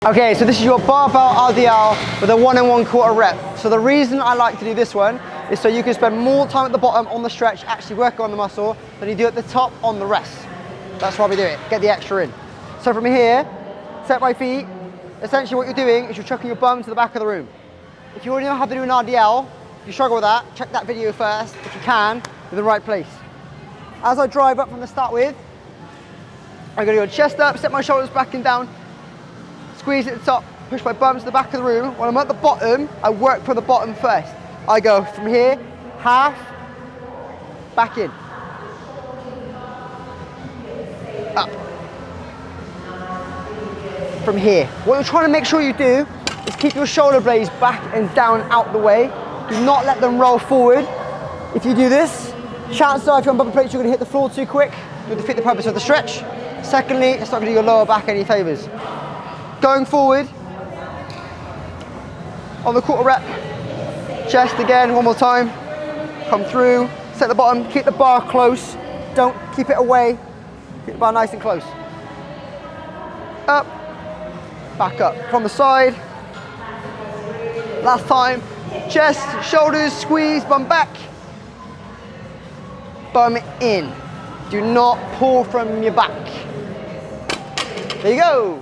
Okay, so this is your barbell RDL with a 1 1/4 rep. So the reason I like to do this one is so you can spend more time at the bottom on the stretch, actually working on the muscle, than you do at the top on the rest. That's why we do it, get the extra in. So from here, set my feet. Essentially what you're doing is you're chucking your bum to the back of the room. If you already know how to do an RDL, if you struggle with that, check that video first, if you can, in the right place. As I drive up from the start with, I'm gonna go chest up, set my shoulders back and down, squeeze at the top, push my bum to the back of the room. When I'm at the bottom, I work from the bottom first. I go from here, half, back in, up. From here. What you're trying to make sure you do is keep your shoulder blades back and down out the way. Do not let them roll forward. If you do this, chances are if you're on bumper plates, you're gonna hit the floor too quick. You'll defeat the purpose of the stretch. Secondly, it's not gonna do your lower back any favors. Going forward, on the 1/4 rep, chest again, one more time. Come through, set the bottom, keep the bar close. Don't keep it away, keep the bar nice and close. Up, back up. From the side, last time, chest, shoulders, squeeze, bum back, bum in. Do not pull from your back. There you go.